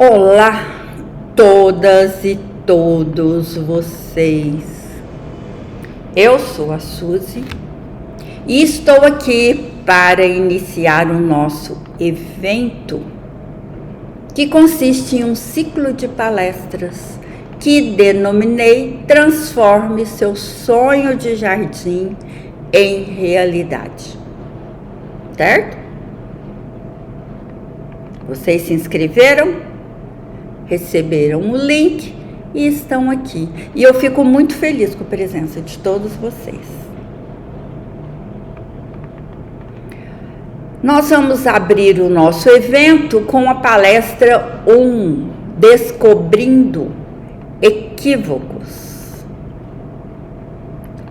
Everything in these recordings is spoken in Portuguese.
Olá, todas e todos vocês. Eu sou a Suzy e estou aqui para iniciar o nosso evento, que consiste em um ciclo de palestras que denominei Transforme seu sonho de jardim em realidade. Certo? Vocês se inscreveram? Receberam o link e estão aqui. E eu fico muito feliz com a presença de todos vocês. Nós vamos abrir o nosso evento com a palestra 1, Descobrindo Equívocos.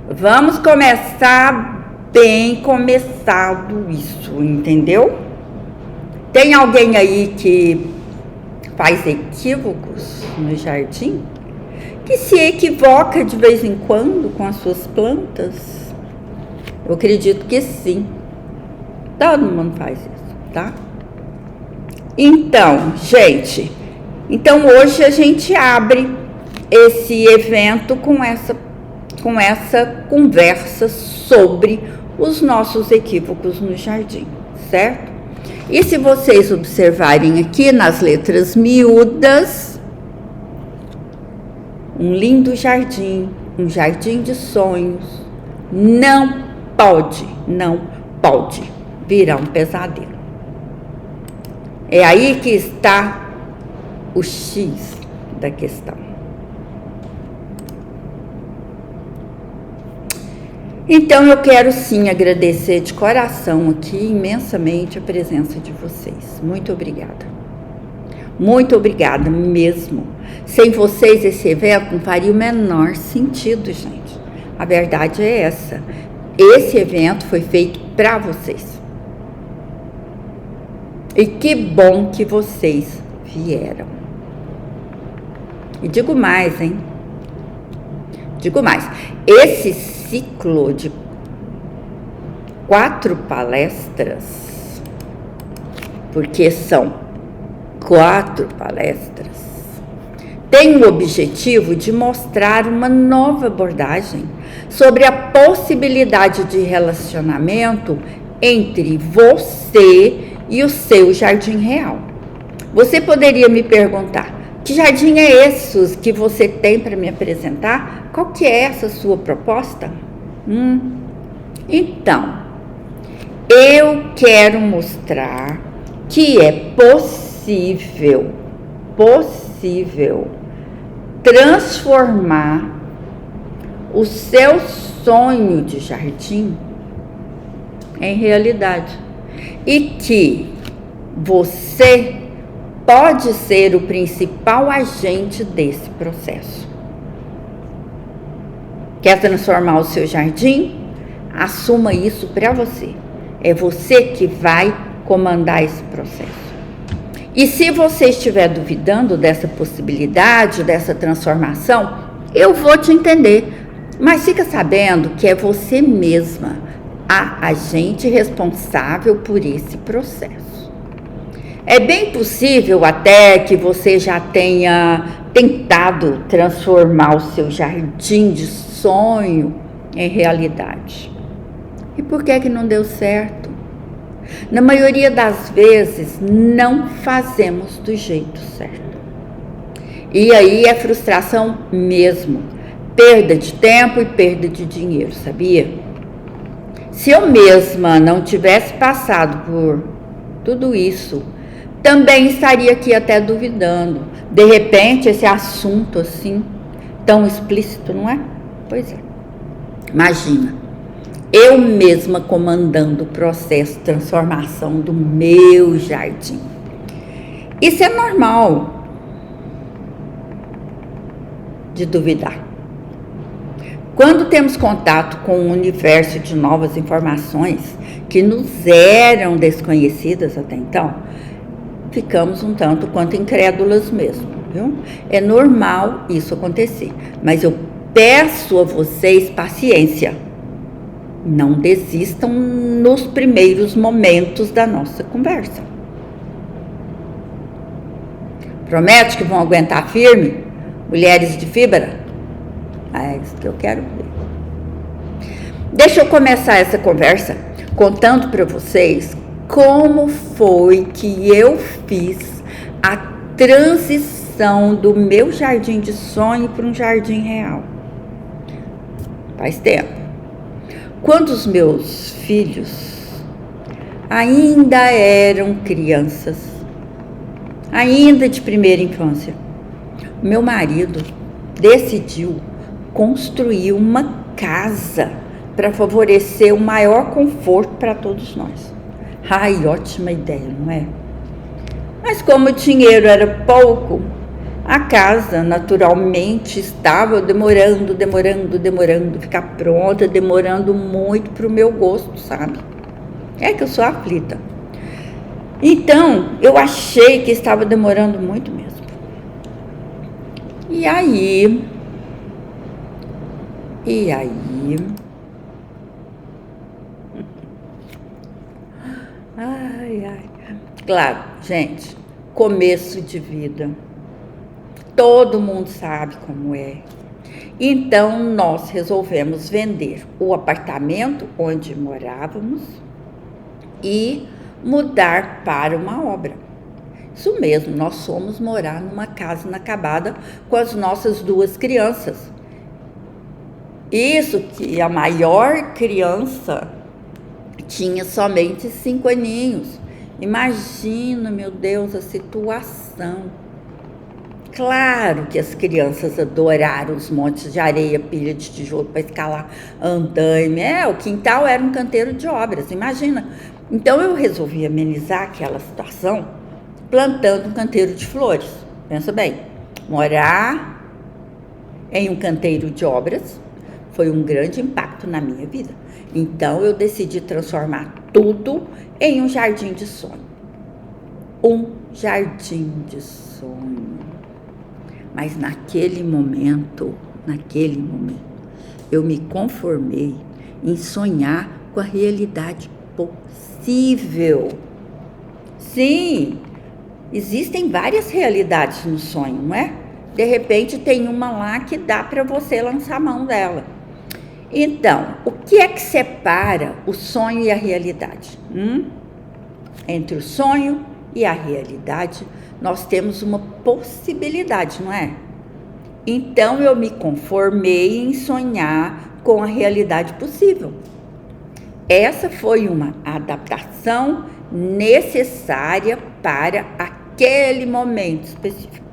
Vamos começar bem começado isso, entendeu? Tem alguém aí que faz equívocos no jardim? Que se equivoca de vez em quando com as suas plantas? Eu acredito que sim. Todo mundo faz isso, tá? Então, gente, hoje a gente abre esse evento com essa conversa sobre os nossos equívocos no jardim, certo? E se vocês observarem aqui nas letras miúdas, um lindo jardim, um jardim de sonhos, não pode virar um pesadelo. É aí que está o X da questão. Então eu quero sim agradecer de coração aqui imensamente a presença de vocês. Muito obrigada. Muito obrigada mesmo. Sem vocês esse evento não faria o menor sentido, gente. A verdade é essa. Esse evento foi feito para vocês. E que bom que vocês vieram. E digo mais, hein? Digo mais. Esse ciclo de 4 palestras, porque são 4 palestras, tem o objetivo de mostrar uma nova abordagem sobre a possibilidade de relacionamento entre você e o seu jardim real. Você poderia me perguntar: que jardim é esse que você tem para me apresentar? Qual que é essa sua proposta? Então, eu quero mostrar que é possível transformar o seu sonho de jardim em realidade. E que você pode ser o principal agente desse processo. Quer transformar o seu jardim? Assuma isso para você. É você que vai comandar esse processo. E se você estiver duvidando dessa possibilidade, dessa transformação, eu vou te entender. Mas fica sabendo que é você mesma a agente responsável por esse processo. É bem possível até que você já tenha tentado transformar o seu jardim de sonho em realidade. E por que não deu certo? Na maioria das vezes, não fazemos do jeito certo. E aí é frustração mesmo. Perda de tempo e perda de dinheiro, sabia? Se eu mesma não tivesse passado por tudo isso, também estaria aqui até duvidando. De repente, esse assunto assim, tão explícito, não é? Pois é. Imagina, eu mesma comandando o processo de transformação do meu jardim. Isso é normal de duvidar. Quando temos contato com um universo de novas informações que nos eram desconhecidas até então, ficamos um tanto quanto incrédulas mesmo, viu? É normal isso acontecer, mas eu peço a vocês paciência. Não desistam nos primeiros momentos da nossa conversa. Promete que vão aguentar firme? Mulheres de fibra? É isso que eu quero ver. Deixa eu começar essa conversa contando para vocês como foi que eu fiz a transição do meu jardim de sonho para um jardim real. Faz tempo. Quando os meus filhos ainda eram crianças, ainda de primeira infância, meu marido decidiu construir uma casa para favorecer o maior conforto para todos nós. Ai, ótima ideia, não é? Mas como o dinheiro era pouco, a casa naturalmente estava demorando, ficar pronta, demorando muito para o meu gosto, sabe? É que eu sou aflita. Então, eu achei que estava demorando muito mesmo. E aí... Ai. Claro, gente, começo de vida. Todo mundo sabe como é. Então, nós resolvemos vender o apartamento onde morávamos e mudar para uma obra. Isso mesmo, nós fomos morar numa casa inacabada com as nossas 2 crianças. Isso que a maior criança tinha somente 5 aninhos. Imagina, meu Deus, a situação. Claro que as crianças adoraram os montes de areia, pilha de tijolo para escalar andaime. O quintal era um canteiro de obras, imagina. Então eu resolvi amenizar aquela situação plantando um canteiro de flores. Pensa bem, morar em um canteiro de obras foi um grande impacto na minha vida. Então eu decidi transformar tudo em um jardim de sonho. Um jardim de sonho. Mas naquele momento, eu me conformei em sonhar com a realidade possível. Sim, existem várias realidades no sonho, não é? De repente tem uma lá que dá para você lançar a mão dela. Então, o que é que separa o sonho e a realidade? Entre o sonho e a realidade, nós temos uma possibilidade, não é? Então, eu me conformei em sonhar com a realidade possível. Essa foi uma adaptação necessária para aquele momento específico.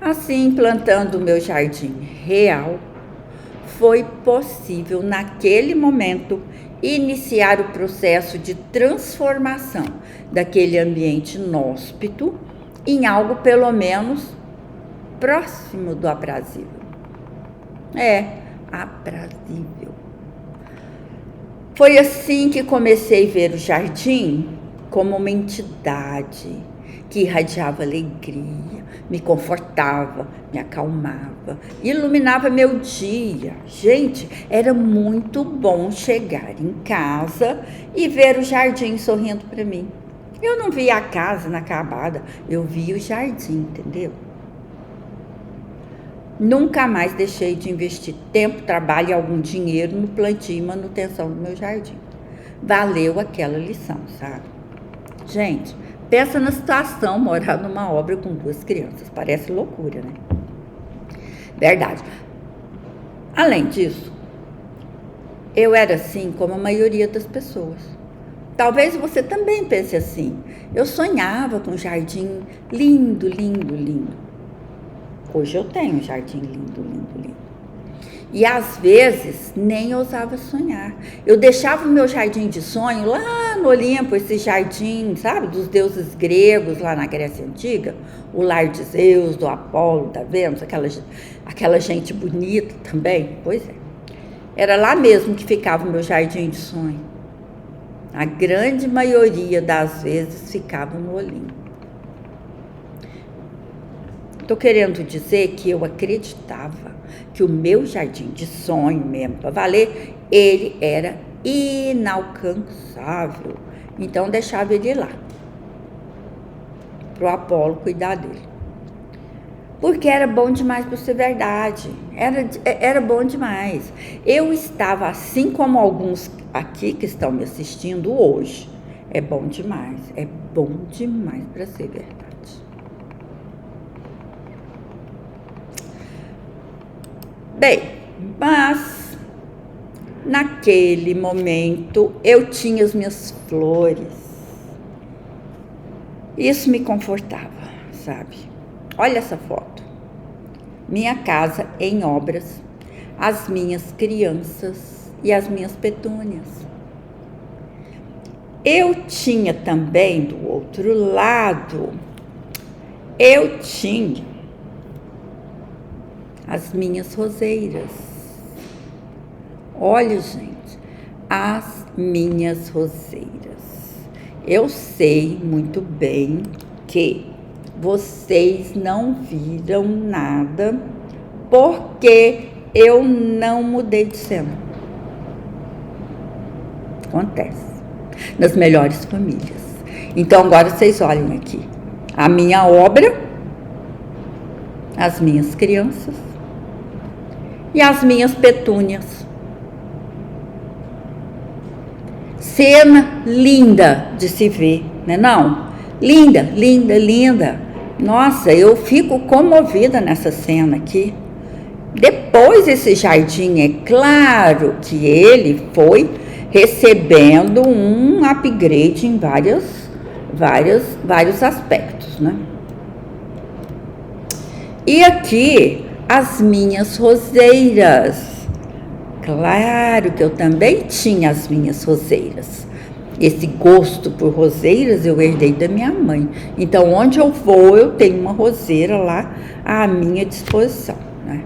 Assim, plantando o meu jardim real, foi possível, naquele momento, iniciar o processo de transformação daquele ambiente inóspito em algo, pelo menos, próximo do aprazível. Aprazível. Foi assim que comecei a ver o jardim como uma entidade que irradiava alegria, me confortava, me acalmava, iluminava meu dia. Gente, era muito bom chegar em casa e ver o jardim sorrindo para mim. Eu não via a casa inacabada, eu via o jardim, entendeu? Nunca mais deixei de investir tempo, trabalho e algum dinheiro no plantio e manutenção do meu jardim. Valeu aquela lição, sabe? Gente, pensa na situação, morar numa obra com 2 crianças. Parece loucura, né? Verdade. Além disso, eu era assim como a maioria das pessoas. Talvez você também pense assim. Eu sonhava com um jardim lindo, lindo, lindo. Hoje eu tenho um jardim lindo, lindo, lindo. E às vezes nem ousava sonhar. Eu deixava o meu jardim de sonho lá no Olimpo, esse jardim, sabe, dos deuses gregos lá na Grécia Antiga, o lar de Zeus, do Apolo, da Vênus, aquela gente bonita também. Pois é. Era lá mesmo que ficava o meu jardim de sonho. A grande maioria das vezes ficava no Olimpo. Estou querendo dizer que eu acreditava que o meu jardim de sonho mesmo, para valer, ele era inalcançável. Então, deixava ele lá. para o Apolo cuidar dele. Porque era bom demais para ser verdade, era bom demais. Eu estava, assim como alguns aqui que estão me assistindo hoje, é bom demais para ser verdade. Bem, mas naquele momento eu tinha as minhas flores. Isso me confortava, sabe? Olha essa foto. Minha casa em obras, as minhas crianças e as minhas petúnias. Eu tinha também do outro lado, eu tinha as minhas roseiras. Olha, gente, as minhas roseiras. Eu sei muito bem que vocês não viram nada porque eu não mudei de cena. Acontece nas melhores famílias. Então agora vocês olhem aqui. A minha obra, as minhas crianças e as minhas petúnias. Cena linda de se ver, né não? Linda, linda, linda. Nossa, eu fico comovida nessa cena aqui. Depois esse jardim, é claro que ele foi recebendo um upgrade em vários aspectos, né? E aqui as minhas roseiras. Claro que eu também tinha as minhas roseiras. Esse gosto por roseiras eu herdei da minha mãe. Então, onde eu vou, eu tenho uma roseira lá à minha disposição, né?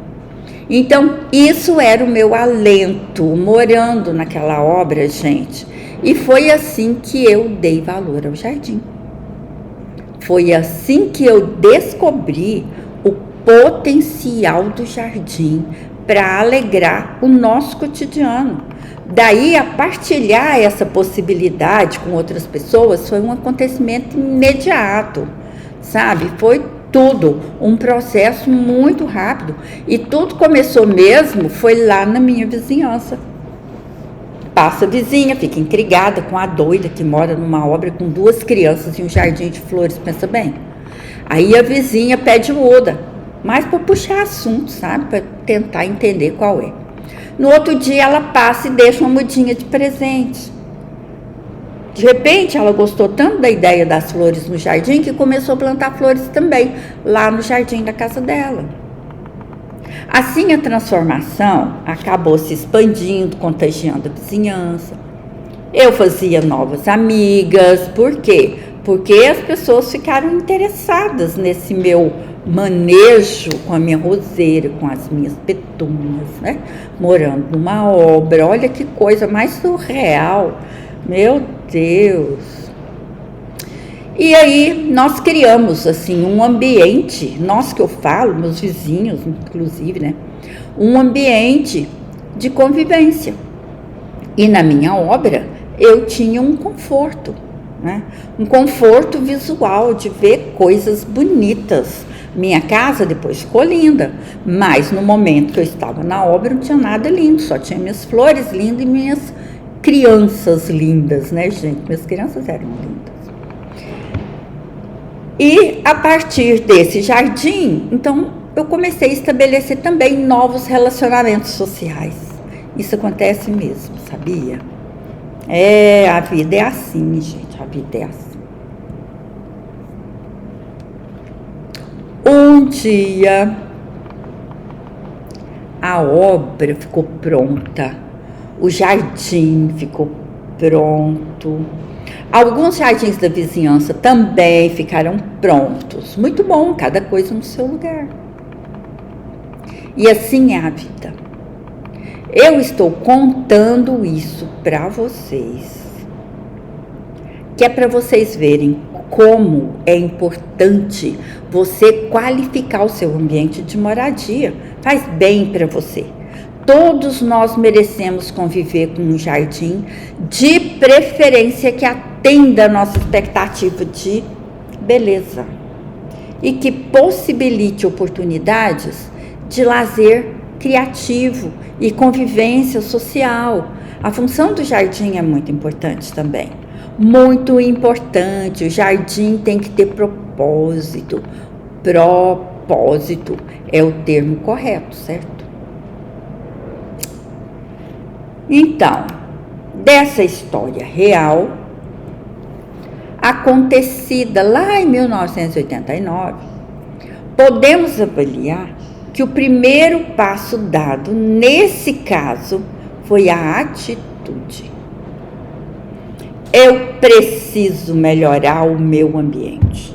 Então, isso era o meu alento, morando naquela obra, gente. E foi assim que eu dei valor ao jardim. Foi assim que eu descobri o potencial do jardim para alegrar o nosso cotidiano. Daí, a partilhar essa possibilidade com outras pessoas foi um acontecimento imediato, sabe? Foi tudo, um processo muito rápido. E tudo começou mesmo, foi lá na minha vizinhança. Passa a vizinha, fica intrigada com a doida que mora numa obra com 2 crianças e um jardim de flores, pensa bem. Aí a vizinha pede muda, mas para puxar assunto, sabe? Para tentar entender qual é. No outro dia ela passa e deixa uma mudinha de presente. De repente ela gostou tanto da ideia das flores no jardim que começou a plantar flores também lá no jardim da casa dela. Assim a transformação acabou se expandindo, contagiando a vizinhança. Eu fazia novas amigas. Por quê? Porque as pessoas ficaram interessadas nesse meu manejo com a minha roseira, com as minhas petúnias, né? Morando numa obra. Olha que coisa mais surreal. Meu Deus. E aí nós criamos assim um ambiente, nós que eu falo, meus vizinhos inclusive, né? Um ambiente de convivência. E na minha obra eu tinha um conforto, né? Um conforto visual de ver coisas bonitas. Minha casa depois ficou linda, mas no momento que eu estava na obra não tinha nada lindo, só tinha minhas flores lindas e minhas crianças lindas, né, gente? Minhas crianças eram lindas. E a partir desse jardim, então, eu comecei a estabelecer também novos relacionamentos sociais. Isso acontece mesmo, sabia? A vida é assim, gente, a vida é assim. Um dia, a obra ficou pronta, o jardim ficou pronto. Alguns jardins da vizinhança também ficaram prontos. Muito bom, cada coisa no seu lugar. E assim é a vida. Eu estou contando isso para vocês, que é para vocês verem como é importante você qualificar o seu ambiente de moradia. Faz bem para você. Todos nós merecemos conviver com um jardim, de preferência que atenda a nossa expectativa de beleza. e que possibilite oportunidades de lazer criativo e convivência social. A função do jardim é muito importante também. Muito importante. O jardim tem que ter propósito. Propósito é o termo correto, certo? Então, dessa história real, acontecida lá em 1989, podemos avaliar que o primeiro passo dado nesse caso foi a atitude. Eu preciso melhorar o meu ambiente.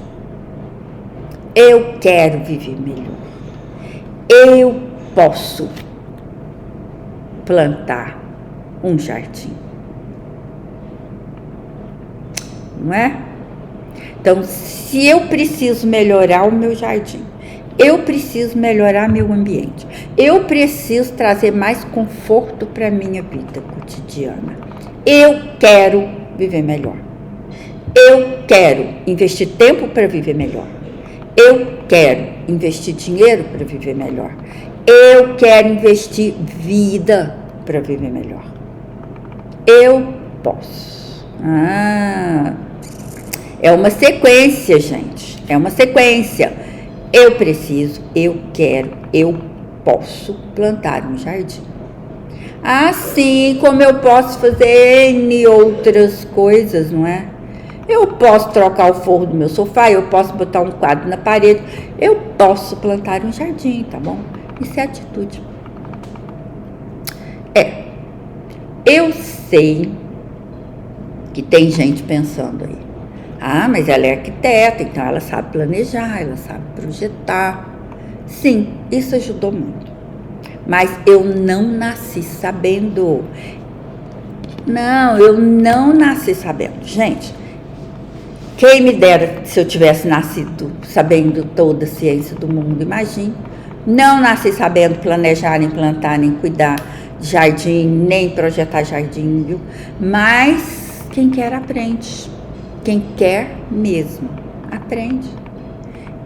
Eu quero viver melhor. Eu posso plantar um jardim. Não é? Então, se eu preciso melhorar o meu jardim, eu preciso melhorar meu ambiente, eu preciso trazer mais conforto para a minha vida cotidiana. Eu quero viver melhor. Eu quero investir tempo para viver melhor. Eu quero investir dinheiro para viver melhor. Eu quero investir vida para viver melhor. Eu posso. É uma sequência, gente. É uma sequência. Eu preciso, eu quero, eu posso plantar um jardim. Assim como eu posso fazer N outras coisas, não é? Eu posso trocar o forro do meu sofá, eu posso botar um quadro na parede, eu posso plantar um jardim, tá bom? Isso é atitude. Eu sei que tem gente pensando aí, mas ela é arquiteta, então ela sabe planejar, ela sabe projetar. Sim, isso ajudou muito. Mas eu não nasci sabendo. Não, eu não nasci sabendo. Gente, quem me dera se eu tivesse nascido sabendo toda a ciência do mundo, imagine. Não nasci sabendo planejar, nem plantar, nem cuidar de jardim, nem projetar jardim, viu? Mas quem quer aprende. Quem quer mesmo, aprende.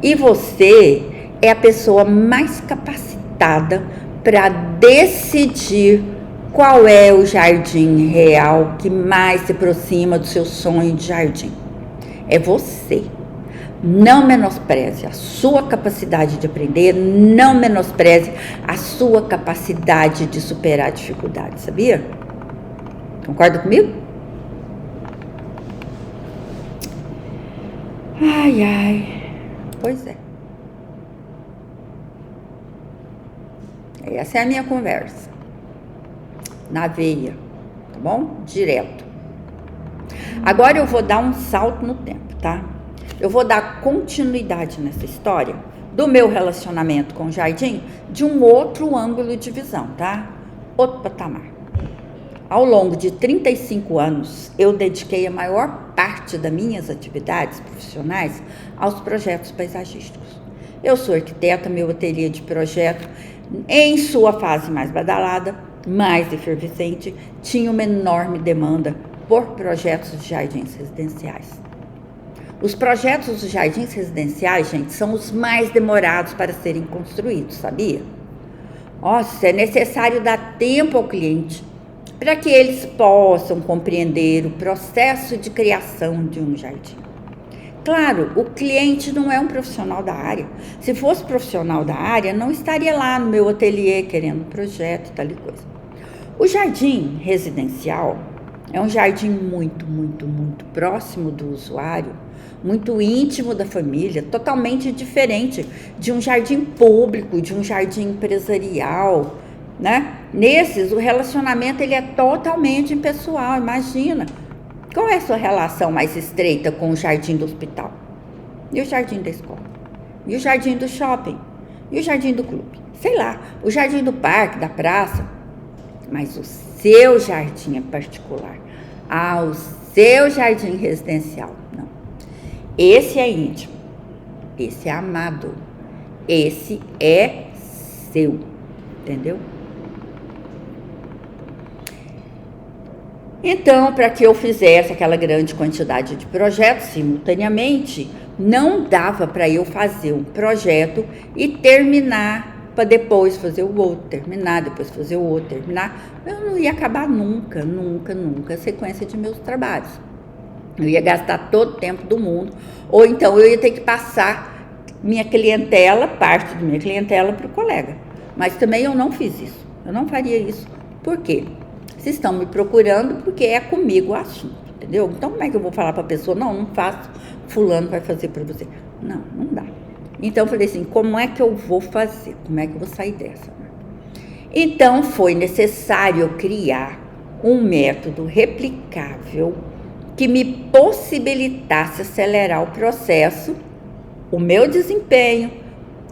E você é a pessoa mais capacitada para decidir qual é o jardim real que mais se aproxima do seu sonho de jardim. É você. Não menospreze a sua capacidade de aprender, não menospreze a sua capacidade de superar dificuldades, sabia? Concorda comigo? Ai, pois é. Essa é a minha conversa. Na veia, tá bom? Direto. Agora eu vou dar um salto no tempo, tá? Eu vou dar continuidade nessa história do meu relacionamento com o jardim de um outro ângulo de visão, tá? Outro patamar. Ao longo de 35 anos, eu dediquei a maior parte das minhas atividades profissionais aos projetos paisagísticos. Eu sou arquiteta, meu ateliê de projeto, em sua fase mais badalada, mais efervescente, tinha uma enorme demanda por projetos de jardins residenciais. Os projetos de jardins residenciais, gente, são os mais demorados para serem construídos, sabia? Nossa, é necessário dar tempo ao cliente para que eles possam compreender o processo de criação de um jardim. Claro, o cliente não é um profissional da área. Se fosse profissional da área, não estaria lá no meu ateliê querendo projeto e tal e coisa. O jardim residencial é um jardim muito próximo do usuário, muito íntimo da família, totalmente diferente de um jardim público, de um jardim empresarial, né? Nesses, o relacionamento ele é totalmente impessoal, imagina. Qual é a sua relação mais estreita com o jardim do hospital? E o jardim da escola? E o jardim do shopping? E o jardim do clube? Sei lá, o jardim do parque, da praça. Mas o seu jardim é particular. O seu jardim residencial, não. Esse é íntimo. Esse é amado. Esse é seu. Entendeu? Então, para que eu fizesse aquela grande quantidade de projetos simultaneamente, não dava para eu fazer um projeto e terminar para depois fazer o outro, terminar, depois fazer o outro, terminar. Eu não ia acabar nunca a sequência de meus trabalhos. Eu ia gastar todo o tempo do mundo, ou então eu ia ter que passar minha clientela, parte da minha clientela, para o colega. Mas também eu não fiz isso, eu não faria isso. Por quê? Vocês estão me procurando porque é comigo o assunto, entendeu? Então como é que eu vou falar para a pessoa, não faço, fulano vai fazer para você. Não dá. Então eu falei assim, como é que eu vou fazer? Como é que eu vou sair dessa? Então foi necessário criar um método replicável que me possibilitasse acelerar o processo, o meu desempenho,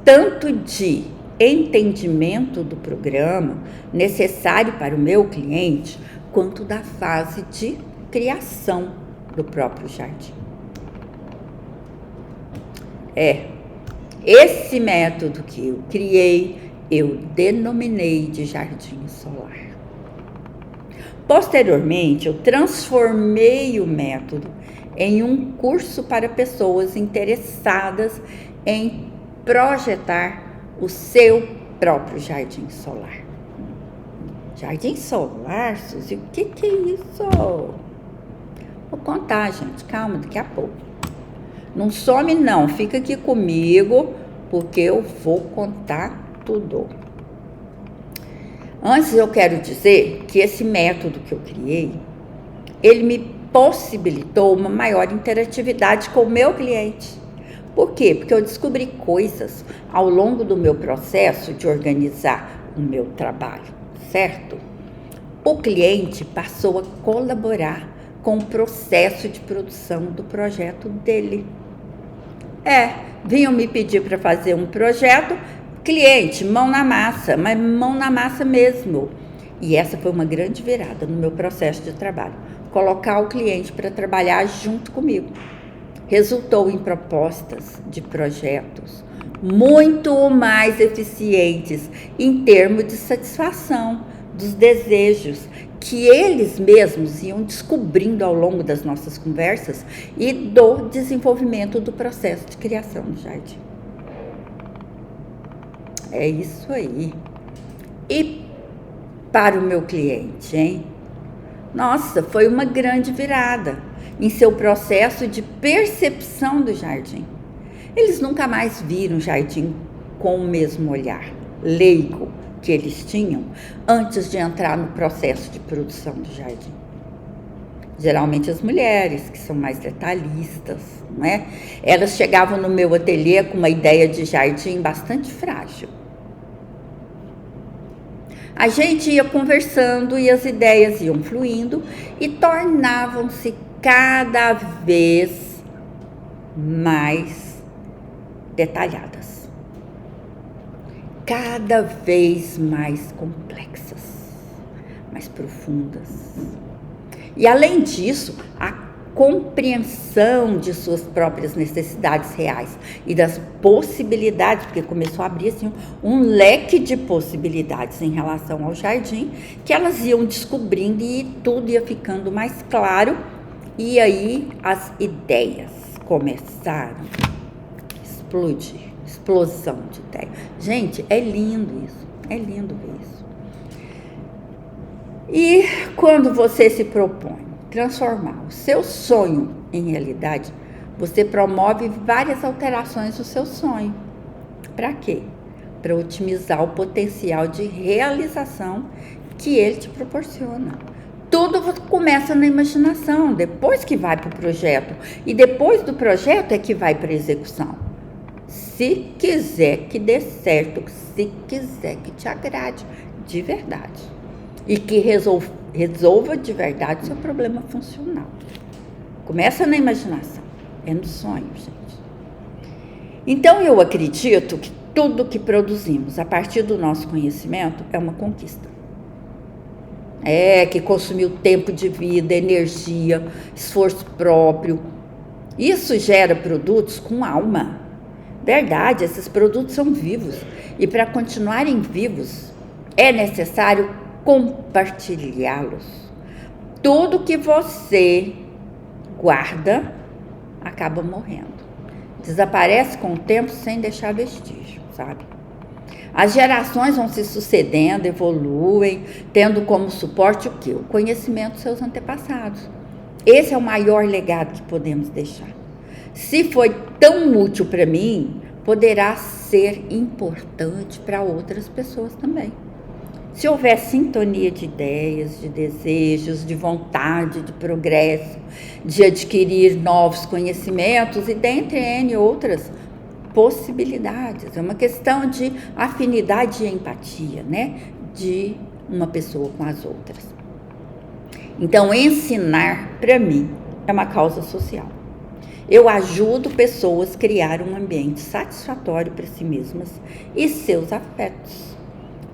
tanto de entendimento do programa necessário para o meu cliente, quanto da fase de criação do próprio jardim. Esse método que eu criei, eu denominei de jardim solar. Posteriormente, eu transformei o método em um curso para pessoas interessadas em projetar o seu próprio jardim solar. Jardim solar, Suzy, o que é isso? Vou contar, gente, calma, daqui a pouco. Não some não, fica aqui comigo, porque eu vou contar tudo. Antes eu quero dizer que esse método que eu criei, ele me possibilitou uma maior interatividade com o meu cliente. Por quê? Porque eu descobri coisas ao longo do meu processo de organizar o meu trabalho, certo? O cliente passou a colaborar com o processo de produção do projeto dele. Vinham me pedir para fazer um projeto, cliente, mão na massa, mas mão na massa mesmo. E essa foi uma grande virada no meu processo de trabalho. Colocar o cliente para trabalhar junto comigo. Resultou em propostas de projetos muito mais eficientes em termos de satisfação dos desejos que eles mesmos iam descobrindo ao longo das nossas conversas e do desenvolvimento do processo de criação do jardim. É isso aí. E para o meu cliente, hein? Nossa, foi uma grande virada em seu processo de percepção do jardim. Eles nunca mais viram o jardim com o mesmo olhar leigo que eles tinham antes de entrar no processo de produção do jardim. Geralmente as mulheres, que são mais detalhistas, não é? Elas chegavam no meu ateliê com uma ideia de jardim bastante frágil. A gente ia conversando e as ideias iam fluindo e tornavam-se cada vez mais detalhadas, cada vez mais complexas, mais profundas. E além disso, a compreensão de suas próprias necessidades reais e das possibilidades, porque começou a abrir assim, um leque de possibilidades em relação ao jardim, que elas iam descobrindo e tudo ia ficando mais claro. E aí as ideias começaram a explodir, explosão de ideias. Gente, é lindo isso, é lindo ver isso. E quando você se propõe transformar o seu sonho em realidade, você promove várias alterações do seu sonho. Para quê? Para otimizar o potencial de realização que ele te proporciona. Tudo começa na imaginação, depois que vai para o projeto. E depois do projeto é que vai para a execução. Se quiser que dê certo, se quiser que te agrade de verdade. E que resolva de verdade o seu problema funcional. Começa na imaginação, é no sonho, gente. Então eu acredito que tudo que produzimos a partir do nosso conhecimento é uma conquista. Que consumiu tempo de vida, energia, esforço próprio. Isso gera produtos com alma. Verdade, esses produtos são vivos. E para continuarem vivos, é necessário compartilhá-los. tudo que você guarda acaba morrendo. Desaparece com o tempo sem deixar vestígio, sabe? As gerações vão se sucedendo, evoluem, tendo como suporte o quê? O conhecimento dos seus antepassados. Esse é o maior legado que podemos deixar. Se foi tão útil para mim, poderá ser importante para outras pessoas também. Se houver sintonia de ideias, de desejos, de vontade, de progresso, de adquirir novos conhecimentos e dentre N outras possibilidades. É uma questão de afinidade e empatia, né? De uma pessoa com as outras. Então, ensinar, para mim, é uma causa social. Eu ajudo pessoas a criar um ambiente satisfatório para si mesmas e seus afetos.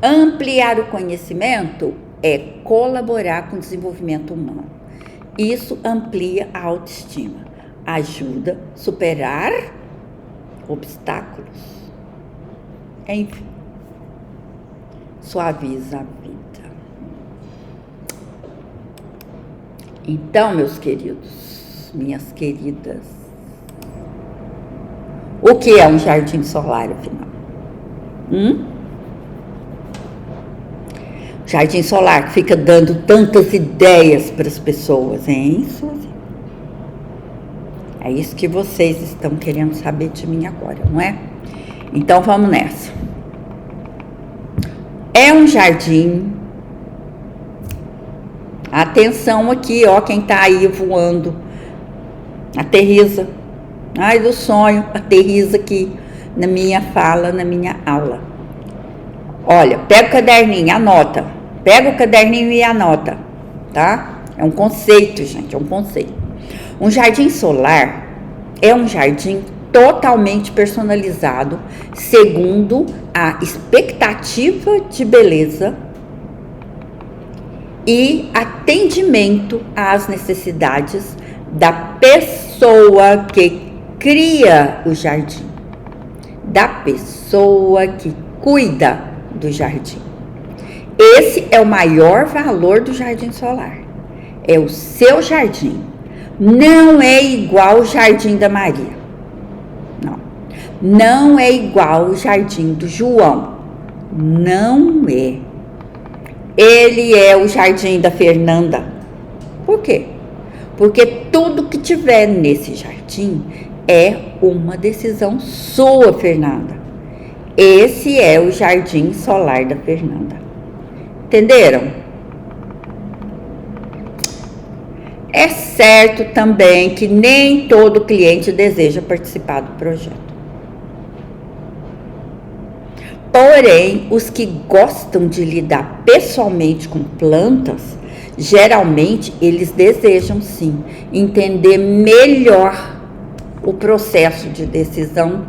Ampliar o conhecimento é colaborar com o desenvolvimento humano. Isso amplia a autoestima, ajuda a superar obstáculos, enfim, suaviza a vida. Então, meus queridos, minhas queridas, o que é um jardim solar, afinal? Jardim solar que fica dando tantas ideias para as pessoas, hein, Suzy? É isso que vocês estão querendo saber de mim agora, não é? Então vamos nessa. É um jardim. Atenção aqui, ó, quem tá aí voando. Aterriza. Ai, do sonho, aterriza aqui na minha fala, na minha aula. Olha, pega o caderninho, anota. Pega o caderninho e anota, tá? É um conceito, gente, é um conceito. Um jardim solar é um jardim totalmente personalizado, segundo a expectativa de beleza e atendimento às necessidades da pessoa que cria o jardim, da pessoa que cuida do jardim. Esse é o maior valor do jardim solar. É o seu jardim. Não é igual o jardim da Maria. Não. Não é igual o jardim do João. Não é. Ele é o jardim da Fernanda. Por quê? Porque tudo que tiver nesse jardim é uma decisão sua, Fernanda. Esse é o jardim solar da Fernanda. Entenderam? É certo também que nem todo cliente deseja participar do projeto. Porém, os que gostam de lidar pessoalmente com plantas, geralmente eles desejam sim entender melhor o processo de decisão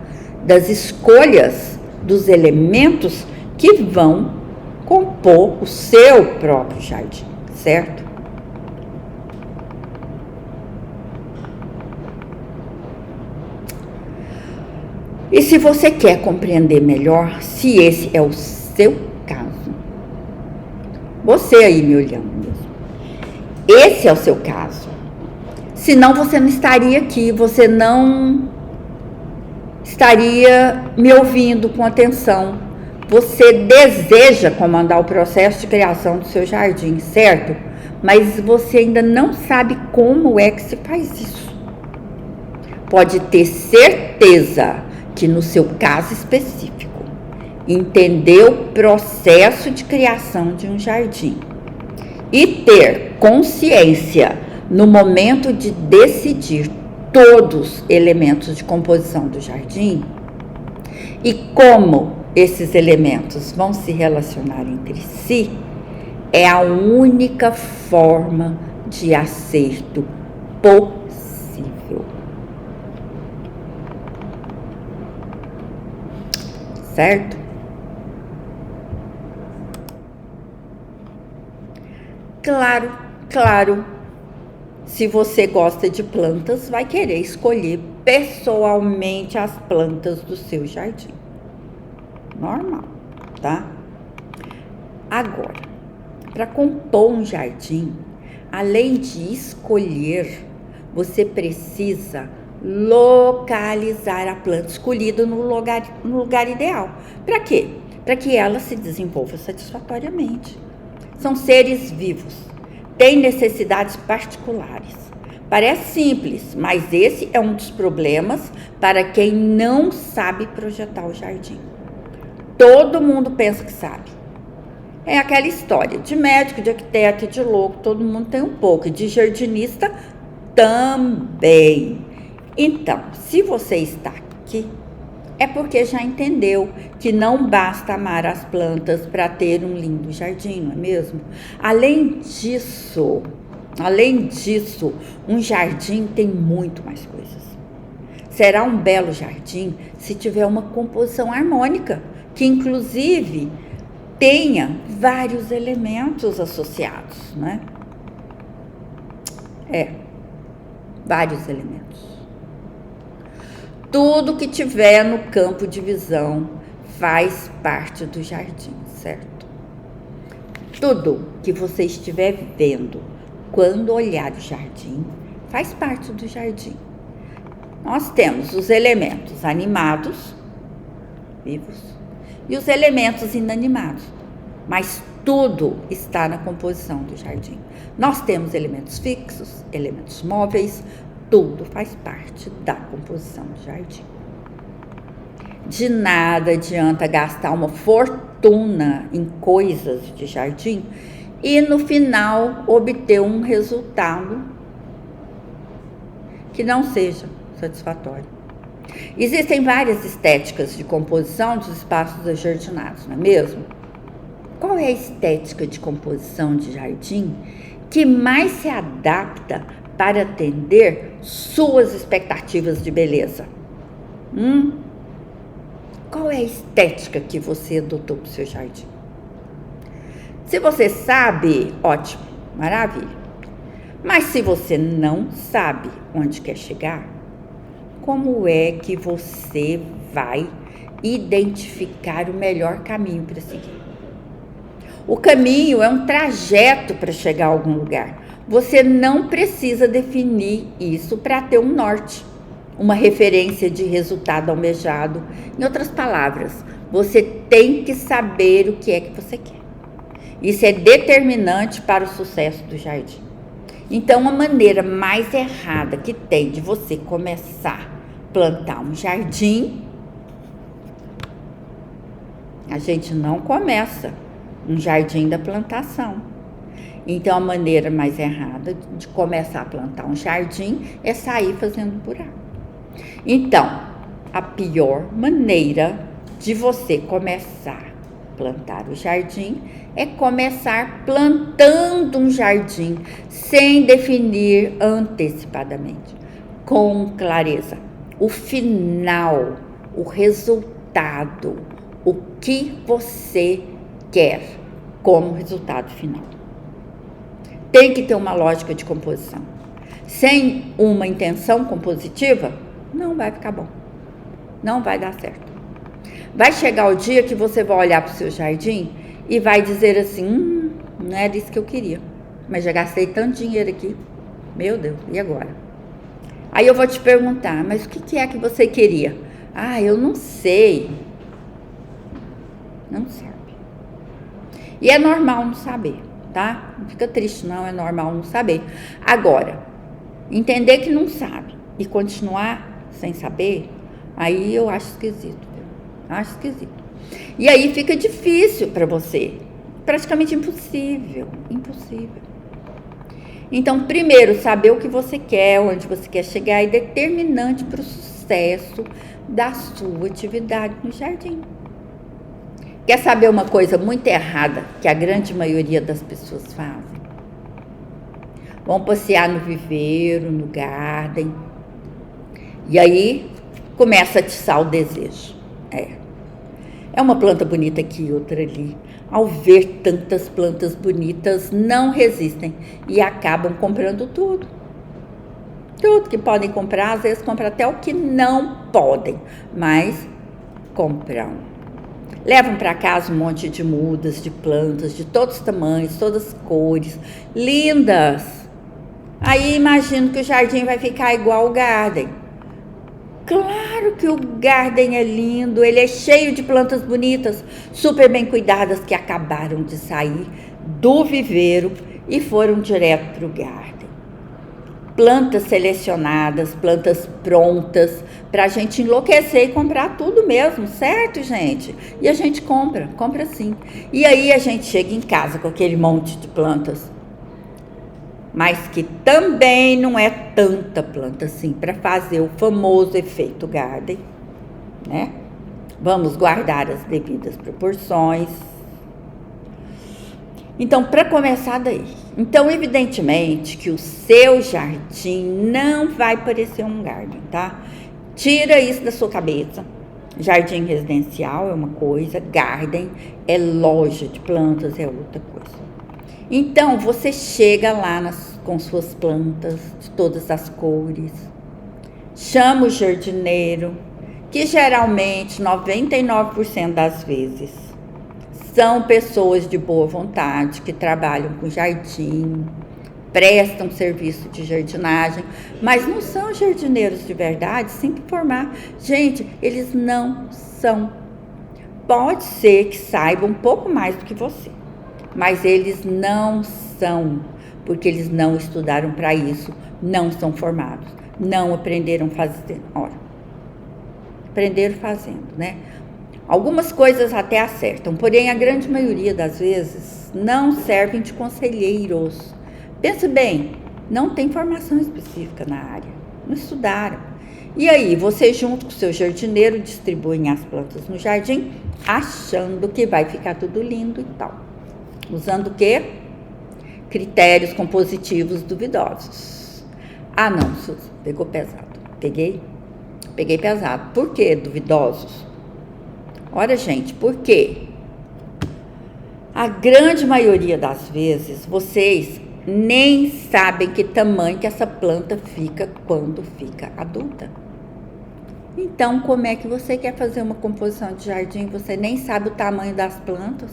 das escolhas dos elementos que vão compor o seu próprio jardim, certo? E se você quer compreender melhor, se esse é o seu caso, você aí me olhando mesmo, esse é o seu caso, senão você não estaria aqui, você não estaria me ouvindo com atenção. Você deseja comandar o processo de criação do seu jardim, certo? Mas você ainda não sabe como é que se faz isso. Pode ter certeza que no seu caso específico, entender o processo de criação de um jardim e ter consciência no momento de decidir todos os elementos de composição do jardim e como esses elementos vão se relacionar entre si, é a única forma de acerto possível. Certo? Claro, se você gosta de plantas, vai querer escolher pessoalmente as plantas do seu jardim. Normal, tá? Agora, para compor um jardim, além de escolher, você precisa localizar a planta escolhida no lugar ideal. Para quê? Para que ela se desenvolva satisfatoriamente. São seres vivos, têm necessidades particulares. Parece simples, mas esse é um dos problemas para quem não sabe projetar o jardim. Todo mundo pensa que sabe. É aquela história de médico, de arquiteto, de louco, todo mundo tem um pouco, de jardinista também. Então, se você está aqui, é porque já entendeu que não basta amar as plantas para ter um lindo jardim, não é mesmo? Além disso, um jardim tem muito mais coisas. Será um belo jardim se tiver uma composição harmônica, que inclusive tenha vários elementos associados, né? Vários elementos. Tudo que tiver no campo de visão faz parte do jardim, certo? Tudo que você estiver vendo quando olhar o jardim faz parte do jardim. Nós temos os elementos animados, vivos, e os elementos inanimados, mas tudo está na composição do jardim. Nós temos elementos fixos, elementos móveis, tudo faz parte da composição do jardim. De nada adianta gastar uma fortuna em coisas de jardim e no final obter um resultado que não seja satisfatório. Existem várias estéticas de composição dos espaços ajardinados, não é mesmo? Qual é a estética de composição de jardim que mais se adapta para atender suas expectativas de beleza? Qual é a estética que você adotou para o seu jardim? Se você sabe, ótimo, maravilha. Mas se você não sabe onde quer chegar, como é que você vai identificar o melhor caminho para seguir? O caminho é um trajeto para chegar a algum lugar. Você não precisa definir isso para ter um norte, uma referência de resultado almejado. Em outras palavras, você tem que saber o que é que você quer. Isso é determinante para o sucesso do jardim. Então, a maneira mais errada que tem de você começar a plantar um jardim, a gente não começa um jardim da plantação. Então, a maneira mais errada de começar a plantar um jardim é sair fazendo buraco. Então, a pior maneira de você começar a plantar o jardim é começar plantando um jardim sem definir antecipadamente, com clareza, o final, o resultado, o que você quer como resultado final. Tem que ter uma lógica de composição. Sem uma intenção compositiva, não vai ficar bom. Não vai dar certo. Vai chegar o dia que você vai olhar para o seu jardim e vai dizer assim, não era isso que eu queria, mas já gastei tanto dinheiro aqui, meu Deus, e agora? Aí eu vou te perguntar, mas o que é que você queria? Eu não sei. Não sabe. E é normal não saber, tá? Não fica triste não, é normal não saber. Agora, entender que não sabe e continuar sem saber, aí eu acho esquisito. Acho esquisito. E aí fica difícil para você. Praticamente impossível. Então, primeiro, saber o que você quer, onde você quer chegar é determinante para o sucesso da sua atividade no jardim. Quer saber uma coisa muito errada que a grande maioria das pessoas fazem? Vão passear no viveiro, no garden. E aí começa a atiçar o desejo. É uma planta bonita aqui, outra ali. Ao ver tantas plantas bonitas, não resistem e acabam comprando tudo. Tudo que podem comprar, às vezes compram até o que não podem, mas compram. Levam para casa um monte de mudas, de plantas, de todos os tamanhos, todas as cores, lindas. Aí imagino que o jardim vai ficar igual o garden. Claro que o garden é lindo, ele é cheio de plantas bonitas, super bem cuidadas, que acabaram de sair do viveiro e foram direto para o garden. Plantas selecionadas, plantas prontas, para a gente enlouquecer e comprar tudo mesmo, certo, gente? E a gente compra sim. E aí a gente chega em casa com aquele monte de plantas, mas que também não é tanta planta assim para fazer o famoso efeito garden, né? Vamos guardar as devidas proporções. Então, para começar daí, então evidentemente que o seu jardim não vai parecer um garden, tá? Tira isso da sua cabeça. Jardim residencial é uma coisa, garden é loja de plantas, é outra coisa. Então, você chega lá com suas plantas de todas as cores, chama o jardineiro, que geralmente 99% das vezes são pessoas de boa vontade que trabalham com jardim, prestam serviço de jardinagem, mas não são jardineiros de verdade, sem informar. Gente, eles não são. Pode ser que saibam um pouco mais do que você, mas eles não são, porque eles não estudaram para isso, não são formados, não aprenderam fazendo. Olha, aprenderam fazendo, né? Algumas coisas até acertam, porém a grande maioria das vezes não servem de conselheiros. Pense bem, não tem formação específica na área, não estudaram. E aí, você junto com o seu jardineiro distribuem as plantas no jardim, achando que vai ficar tudo lindo e tal. Usando o quê? Critérios compositivos duvidosos. Ah, não, Suzy, pegou pesado. Peguei pesado. Por que duvidosos? Olha, gente, por quê? A grande maioria das vezes, vocês nem sabem que tamanho que essa planta fica quando fica adulta. Então, como é que você quer fazer uma composição de jardim? Você nem sabe o tamanho das plantas?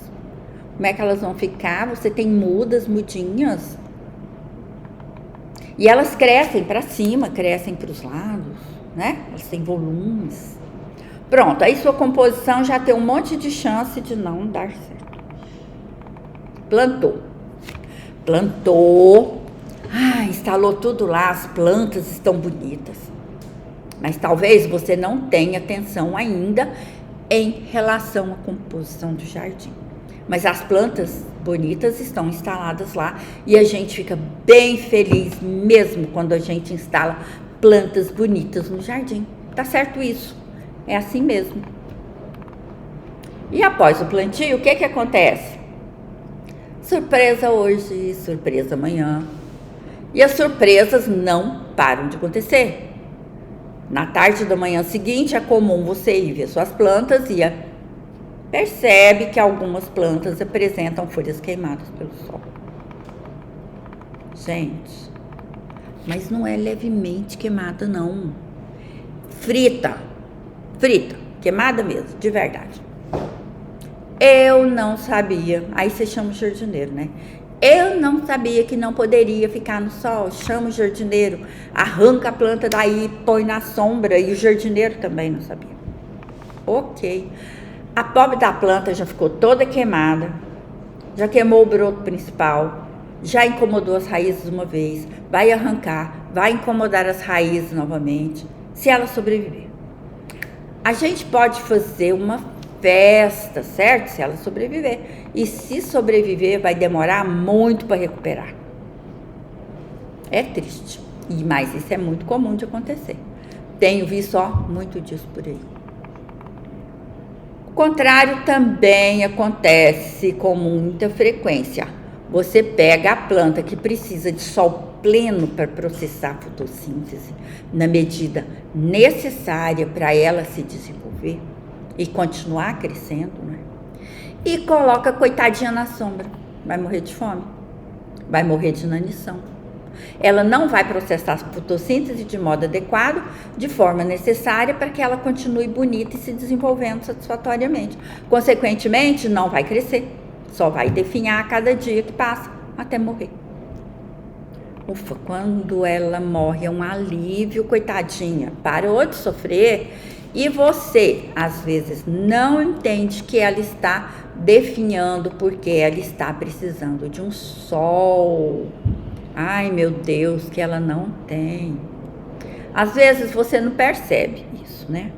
Como é que elas vão ficar? Você tem mudinhas. E elas crescem para cima, crescem para os lados, né? Elas têm volumes. Pronto, aí sua composição já tem um monte de chance de não dar certo. Plantou. Instalou tudo lá, as plantas estão bonitas. Mas talvez você não tenha atenção ainda em relação à composição do jardim. Mas as plantas bonitas estão instaladas lá e a gente fica bem feliz mesmo quando a gente instala plantas bonitas no jardim. Tá certo isso? É assim mesmo. E após o plantio, o que acontece? Surpresa hoje, surpresa amanhã. E as surpresas não param de acontecer. Na tarde da manhã seguinte, é comum você ir ver suas plantas e percebe que algumas plantas apresentam folhas queimadas pelo sol. Gente, mas não é levemente queimada, não. Frita, queimada mesmo, de verdade. Eu não sabia, aí você chama o jardineiro, né? Eu não sabia que não poderia ficar no sol. Chama o jardineiro, arranca a planta daí, põe na sombra, e o jardineiro também não sabia. Ok. A pobre da planta já ficou toda queimada, já queimou o broto principal, já incomodou as raízes uma vez, vai arrancar, vai incomodar as raízes novamente, se ela sobreviver. A gente pode fazer uma festa, certo? Se ela sobreviver. E se sobreviver, vai demorar muito para recuperar. É triste. Mas isso é muito comum de acontecer. Tenho visto muito disso por aí. O contrário também acontece com muita frequência. Você pega a planta que precisa de sol pleno para processar a fotossíntese na medida necessária para ela se desenvolver e continuar crescendo, né? E coloca a coitadinha na sombra. Vai morrer de fome, vai morrer de inanição. Ela não vai processar a fotossíntese de modo adequado, de forma necessária para que ela continue bonita e se desenvolvendo satisfatoriamente. Consequentemente, não vai crescer, só vai definhar a cada dia que passa até morrer. Ufa, quando ela morre é um alívio, coitadinha, parou de sofrer. E você, às vezes, não entende que ela está definhando porque ela está precisando de um sol. Ai, meu Deus, que ela não tem. Às vezes você não percebe isso, né?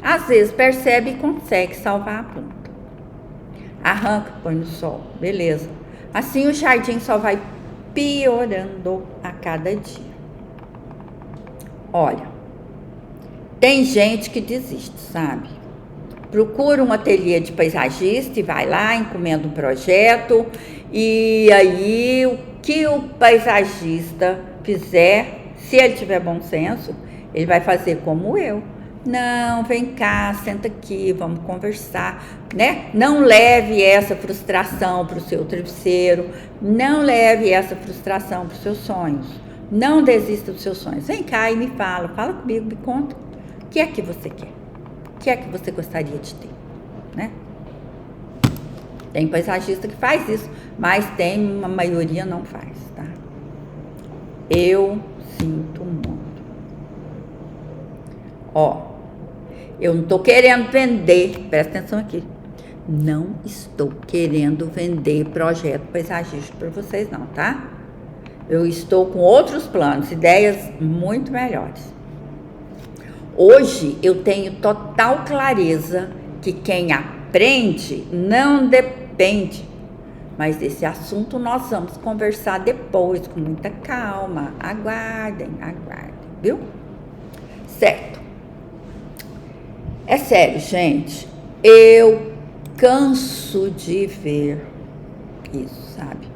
Às vezes percebe e consegue salvar a planta. Arranca, põe no sol, beleza. Assim o jardim só vai piorando a cada dia. Olha, tem gente que desiste, sabe? Procura um ateliê de paisagista e vai lá, encomenda um projeto. E aí, o que o paisagista fizer, se ele tiver bom senso, ele vai fazer como eu. Não, vem cá, senta aqui, vamos conversar, né? Não leve essa frustração para o seu travesseiro, não leve essa frustração para os seus sonhos. Não desista dos seus sonhos. Vem cá e me fala comigo, me conta. O que é que você quer? O que é que você gostaria de ter, né? Tem paisagista que faz isso, mas tem uma maioria não faz, tá? Eu sinto muito. Ó, eu não tô querendo vender, presta atenção aqui. Não estou querendo vender projeto paisagístico para vocês não, tá? Eu estou com outros planos, ideias muito melhores. Hoje eu tenho total clareza que quem aprende não depende. Mas desse assunto nós vamos conversar depois, com muita calma. Aguardem, viu? Certo. É sério, gente. Eu canso de ver isso, sabe?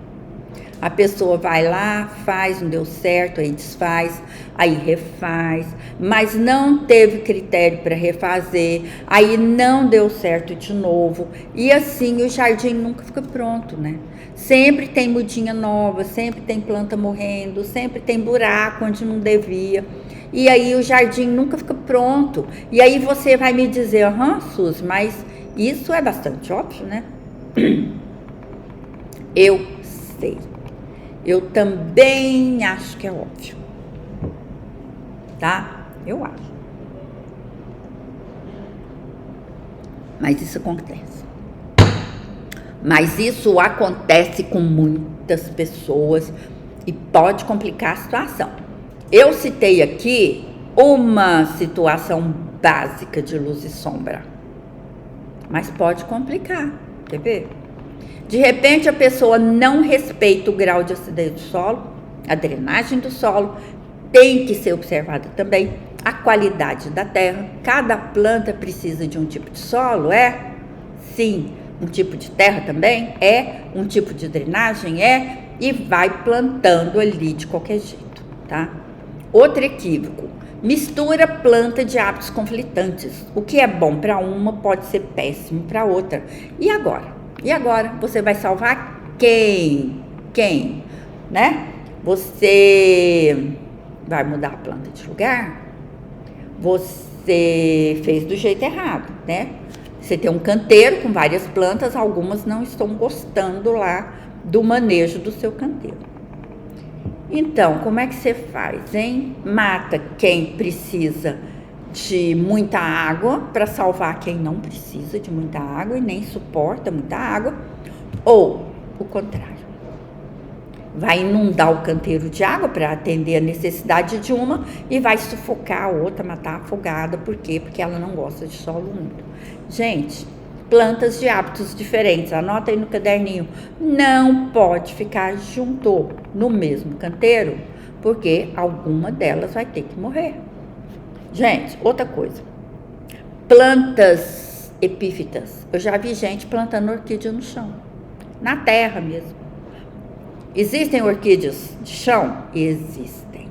A pessoa vai lá, faz, não deu certo, aí desfaz, aí refaz, mas não teve critério para refazer, aí não deu certo de novo. E assim o jardim nunca fica pronto, né? Sempre tem mudinha nova, sempre tem planta morrendo, sempre tem buraco onde não devia. E aí o jardim nunca fica pronto. E aí você vai me dizer, Suzy, mas isso é bastante óbvio, né? Eu sei. Eu também acho que é óbvio, tá? Eu acho. Mas isso acontece. Mas isso acontece com muitas pessoas e pode complicar a situação. Eu citei aqui uma situação básica de luz e sombra, mas pode complicar, quer ver? De repente a pessoa não respeita o grau de acidez do solo, a drenagem do solo tem que ser observada também, a qualidade da terra. Cada planta precisa de um tipo de solo, é? Sim. Um tipo de terra também? É. Um tipo de drenagem? É. E vai plantando ali de qualquer jeito, tá? Outro equívoco, mistura planta de hábitos conflitantes. O que é bom para uma pode ser péssimo para outra. E agora? E agora? Você vai salvar quem? Quem? Né? Você vai mudar a planta de lugar? Você fez do jeito errado, né? Você tem um canteiro com várias plantas, algumas não estão gostando lá do manejo do seu canteiro. Então, como é que você faz, hein? Mata quem precisa de muita água para salvar quem não precisa de muita água e nem suporta muita água, ou o contrário, vai inundar o canteiro de água para atender a necessidade de uma e vai sufocar a outra, matar afogada. Por quê? Porque ela não gosta de solo úmido. Gente, plantas de hábitos diferentes, anota aí no caderninho, não pode ficar junto no mesmo canteiro, porque alguma delas vai ter que morrer. Gente, outra coisa, plantas epífitas. Eu já vi gente plantando orquídea no chão, na terra mesmo. Existem orquídeas de chão? Existem,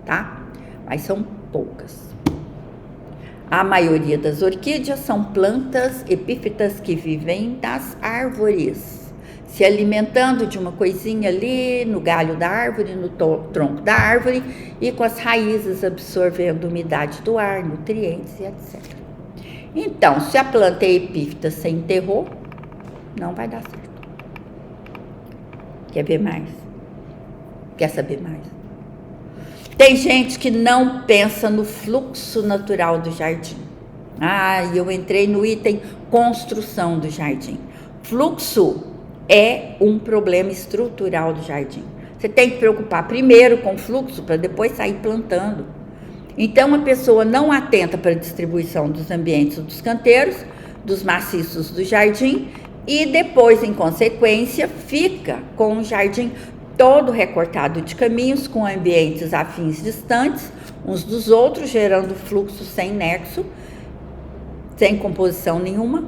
tá? Mas são poucas. A maioria das orquídeas são plantas epífitas que vivem das árvores, se alimentando de uma coisinha ali no galho da árvore, no tronco da árvore e com as raízes absorvendo umidade do ar, nutrientes e etc. Então, se a planta é epífita sem enterrou, não vai dar certo. Quer ver mais? Quer saber mais? Tem gente que não pensa no fluxo natural do jardim. Eu entrei no item construção do jardim. Fluxo é um problema estrutural do jardim. Você tem que preocupar primeiro com o fluxo para depois sair plantando. Então, a pessoa não atenta para a distribuição dos ambientes dos canteiros, dos maciços do jardim, e depois, em consequência, fica com o jardim todo recortado de caminhos, com ambientes afins distantes uns dos outros, gerando fluxo sem nexo, sem composição nenhuma,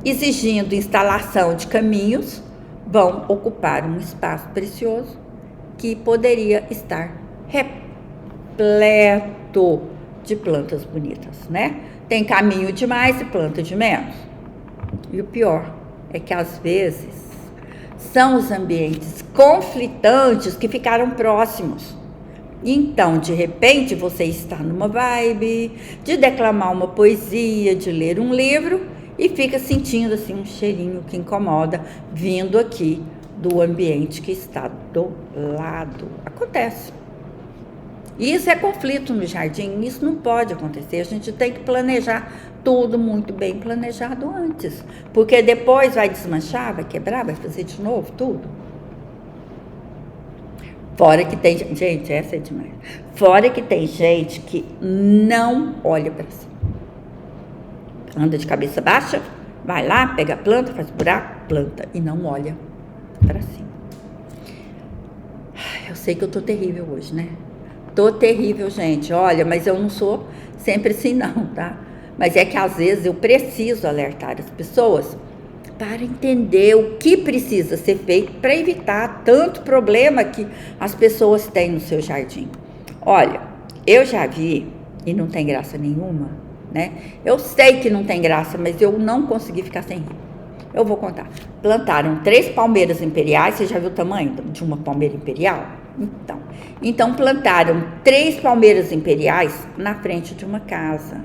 exigindo instalação de caminhos, vão ocupar um espaço precioso que poderia estar repleto de plantas bonitas, né? Tem caminho demais e planta de menos. E o pior é que às vezes são os ambientes conflitantes que ficaram próximos. Então, de repente, você está numa vibe de declamar uma poesia, de ler um livro e fica sentindo assim um cheirinho que incomoda vindo aqui do ambiente que está do lado. Acontece. Isso é conflito no jardim, isso não pode acontecer. A gente tem que planejar tudo muito bem planejado antes, porque depois vai desmanchar, vai quebrar, vai fazer de novo tudo. Fora que tem gente, essa é demais. Fora que tem gente que não olha para cima. Anda de cabeça baixa, vai lá, pega a planta, faz buraco, planta e não olha para cima. Eu sei que eu tô terrível hoje, né? Tô terrível, gente. Olha, mas eu não sou sempre assim não, tá? Mas é que às vezes eu preciso alertar as pessoas para entender o que precisa ser feito para evitar tanto problema que as pessoas têm no seu jardim. Olha, eu já vi, e não tem graça nenhuma, né? Eu sei que não tem graça, mas eu não consegui ficar sem rir. Eu vou contar. Plantaram 3 palmeiras imperiais. Você já viu o tamanho de uma palmeira imperial? Então plantaram 3 palmeiras imperiais na frente de uma casa.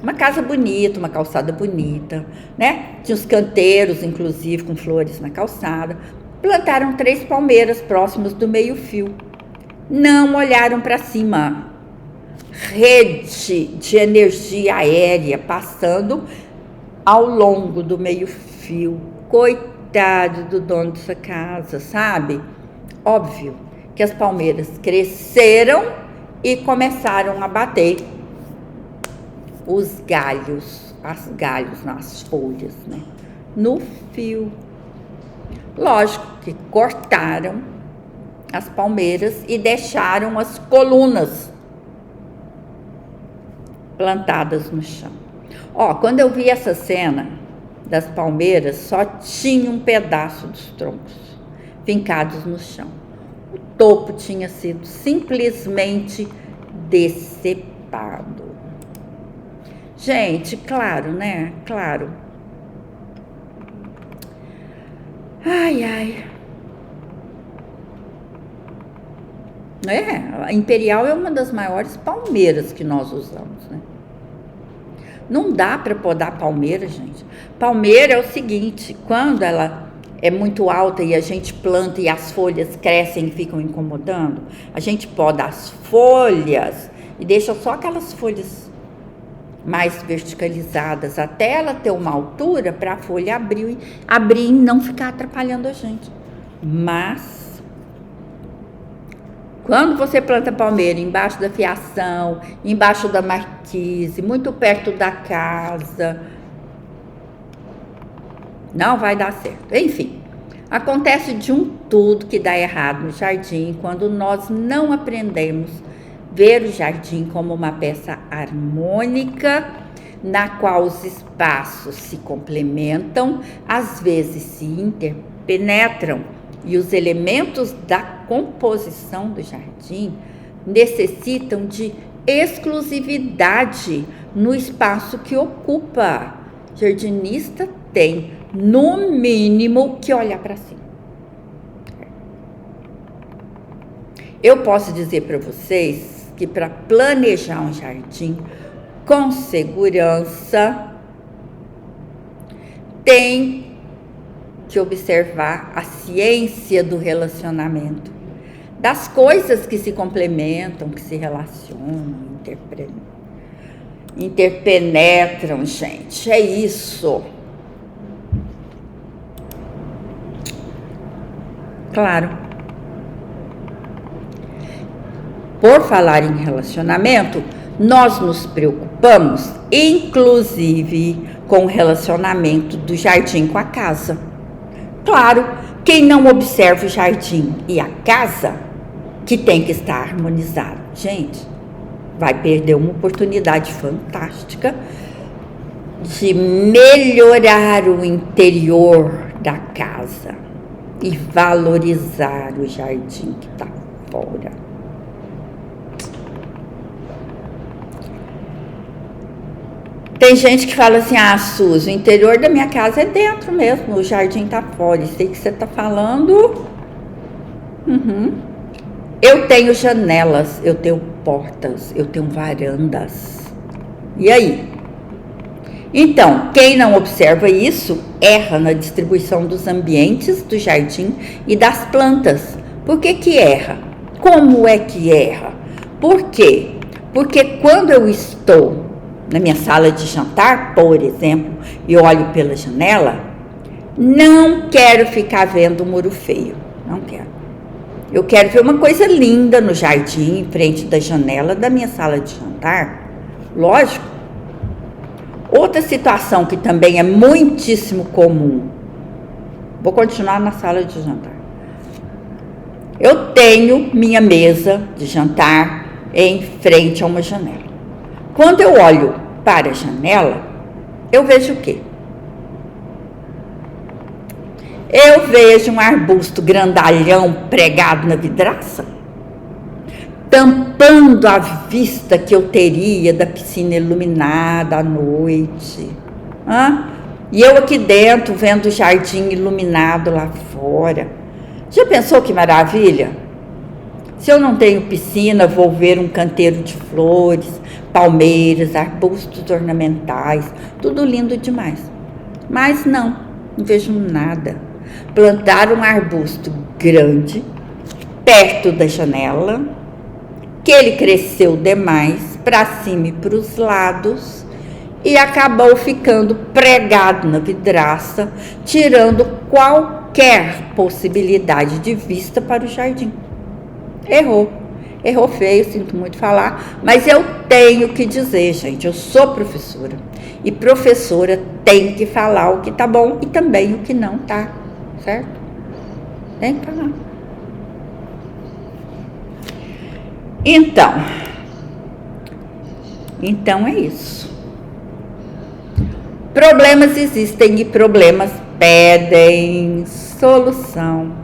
Uma casa bonita, uma calçada bonita, né? Tinha os canteiros, inclusive, com flores na calçada. Plantaram 3 palmeiras próximas do meio-fio. Não olharam para cima. Rede de energia aérea passando ao longo do meio-fio. Coitado do dono dessa casa, sabe? Óbvio que as palmeiras cresceram e começaram a bater os galhos nas folhas, né? No fio. Lógico que cortaram as palmeiras e deixaram as colunas plantadas no chão. Quando eu vi essa cena das palmeiras, só tinha um pedaço dos troncos fincados no chão. O topo tinha sido simplesmente decepado. Gente, claro, né? Claro. Ai. A Imperial é uma das maiores palmeiras que nós usamos, né? Não dá para podar palmeira, gente. Palmeira é o seguinte, quando ela é muito alta e a gente planta e as folhas crescem e ficam incomodando, a gente poda as folhas e deixa só aquelas folhas mais verticalizadas até ela ter uma altura para a folha abrir e não ficar atrapalhando a gente. Mas quando você planta palmeira embaixo da fiação, embaixo da marquise, muito perto da casa, não vai dar certo. Enfim, acontece de tudo que dá errado no jardim quando nós não aprendemos ver o jardim como uma peça harmônica, na qual os espaços se complementam, às vezes se interpenetram, e os elementos da composição do jardim necessitam de exclusividade no espaço que ocupa. O jardinista tem, no mínimo, que olhar para cima. Eu posso dizer para vocês que para planejar um jardim com segurança, tem que observar a ciência do relacionamento, das coisas que se complementam, que se relacionam, interpenetram, gente. É isso. Claro. Por falar em relacionamento, nós nos preocupamos, inclusive, com o relacionamento do jardim com a casa. Claro, quem não observa o jardim e a casa, que tem que estar harmonizado, gente, vai perder uma oportunidade fantástica de melhorar o interior da casa e valorizar o jardim que está fora. Tem gente que fala assim, Suzy, o interior da minha casa é dentro mesmo, o jardim tá fora. Sei que você tá falando. Eu tenho janelas, eu tenho portas, eu tenho varandas. E aí? Então, quem não observa isso, erra na distribuição dos ambientes do jardim e das plantas. Por que erra? Como é que erra? Por quê? Porque quando eu estou na minha sala de jantar, por exemplo, e olho pela janela, não quero ficar vendo um muro feio, não quero. Eu quero ver uma coisa linda no jardim, em frente da janela da minha sala de jantar, lógico. Outra situação que também é muitíssimo comum, vou continuar na sala de jantar. Eu tenho minha mesa de jantar em frente a uma janela. Quando eu olho para a janela, eu vejo o quê? Eu vejo um arbusto grandalhão pregado na vidraça, tampando a vista que eu teria da piscina iluminada à noite. E eu aqui dentro vendo o jardim iluminado lá fora. Já pensou que maravilha? Se eu não tenho piscina, vou ver um canteiro de flores, palmeiras, arbustos ornamentais, tudo lindo demais. Mas não vejo nada. Plantaram um arbusto grande, perto da janela, que ele cresceu demais, para cima e para os lados, e acabou ficando pregado na vidraça, tirando qualquer possibilidade de vista para o jardim. Errou feio, sinto muito falar, mas eu tenho que dizer, gente, eu sou professora, e professora tem que falar o que tá bom e também o que não tá, certo? Tem que falar. Então é isso. Problemas existem e problemas pedem solução.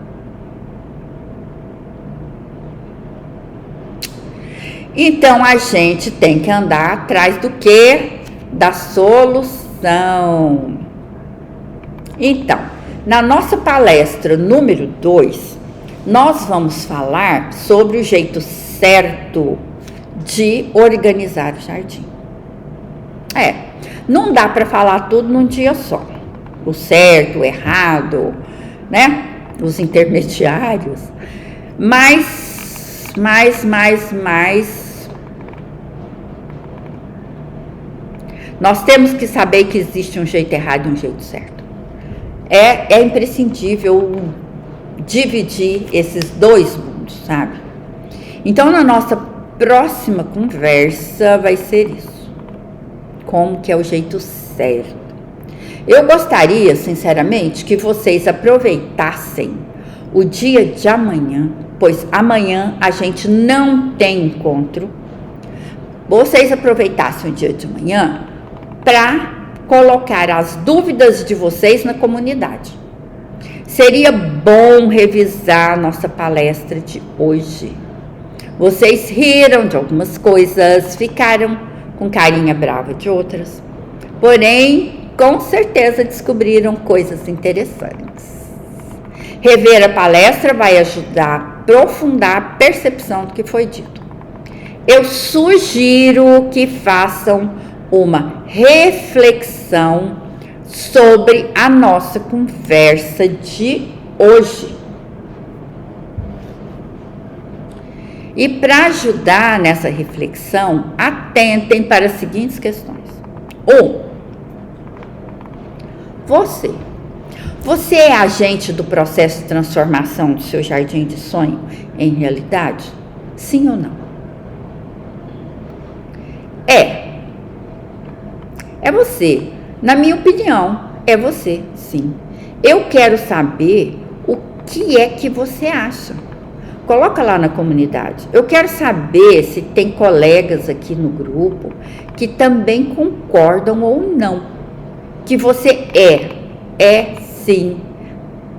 Então, a gente tem que andar atrás do quê? Da solução. Então, na nossa palestra número 2, nós vamos falar sobre o jeito certo de organizar o jardim. Não dá para falar tudo num dia só. O certo, o errado, né? Os intermediários. Mas nós temos que saber que existe um jeito errado e um jeito certo. É imprescindível dividir esses dois mundos, sabe? Então, na nossa próxima conversa vai ser isso. Como que é o jeito certo. Eu gostaria, sinceramente, que vocês aproveitassem o dia de amanhã, pois amanhã a gente não tem encontro. Vocês aproveitassem o dia de amanhã para colocar as dúvidas de vocês na comunidade. Seria bom revisar nossa palestra de hoje. Vocês riram de algumas coisas, ficaram com carinha brava de outras, porém, com certeza descobriram coisas interessantes. Rever a palestra vai ajudar a aprofundar a percepção do que foi dito. Eu sugiro que façam uma reflexão sobre a nossa conversa de hoje. E para ajudar nessa reflexão, atentem para as seguintes questões. 1. Você é agente do processo de transformação do seu jardim de sonho em realidade? Sim ou não? É você. Na minha opinião, é você, sim. Eu quero saber o que é que você acha. Coloca lá na comunidade. Eu quero saber se tem colegas aqui no grupo que também concordam ou não. Que você é sim,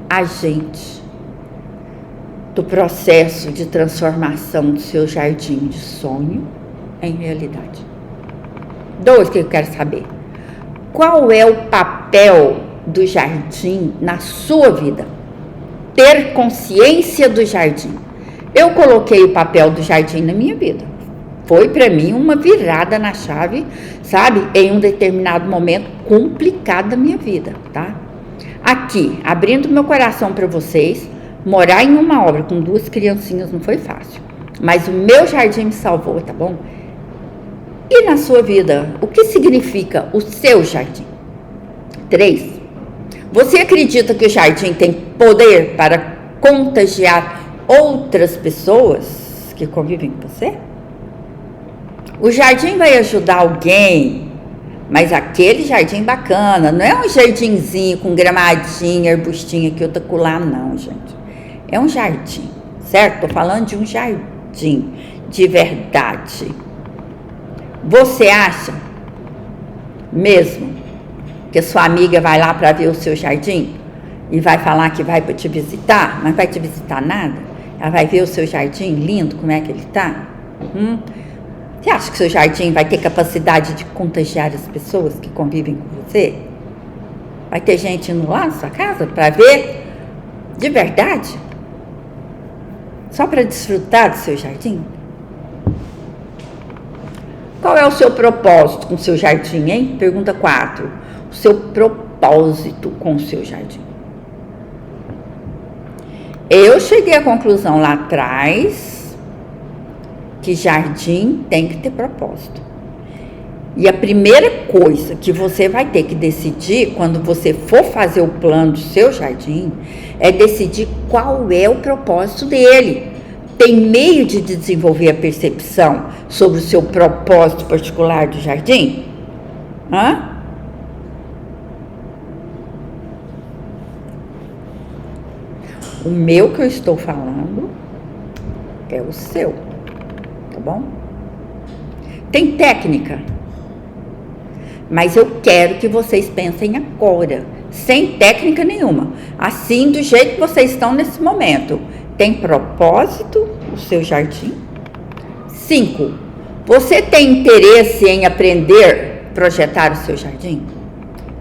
agente do processo de transformação do seu jardim de sonho em realidade. 2, que eu quero saber. Qual é o papel do jardim na sua vida? Ter consciência do jardim. Eu coloquei o papel do jardim na minha vida. Foi para mim uma virada na chave, sabe? Em um determinado momento complicado da minha vida, tá? Aqui, abrindo meu coração para vocês, morar em uma obra com 2 criancinhas não foi fácil. Mas o meu jardim me salvou, tá bom? E na sua vida, o que significa o seu jardim? 3. Você acredita que o jardim tem poder para contagiar outras pessoas que convivem com você? O jardim vai ajudar alguém, mas aquele jardim bacana, não é um jardinzinho com gramadinha, arbustinha que eu tô lá, não, gente. É um jardim, certo? Tô falando de um jardim de verdade. Você acha mesmo que a sua amiga vai lá para ver o seu jardim e vai falar que vai para te visitar, mas vai te visitar nada? Ela vai ver o seu jardim lindo, como é que ele tá? Você acha que o seu jardim vai ter capacidade de contagiar as pessoas que convivem com você? Vai ter gente indo lá na sua casa para ver de verdade? Só para desfrutar do seu jardim? Qual é o seu propósito com o seu jardim, hein? Pergunta 4. O seu propósito com o seu jardim. Eu cheguei à conclusão lá atrás que jardim tem que ter propósito. E a primeira coisa que você vai ter que decidir quando você for fazer o plano do seu jardim é decidir qual é o propósito dele. Tem meio de desenvolver a percepção sobre o seu propósito particular do jardim? O meu que eu estou falando é o seu, tá bom? Tem técnica, mas eu quero que vocês pensem agora, sem técnica nenhuma, assim do jeito que vocês estão nesse momento. Tem propósito o seu jardim? 5. Você tem interesse em aprender a projetar o seu jardim?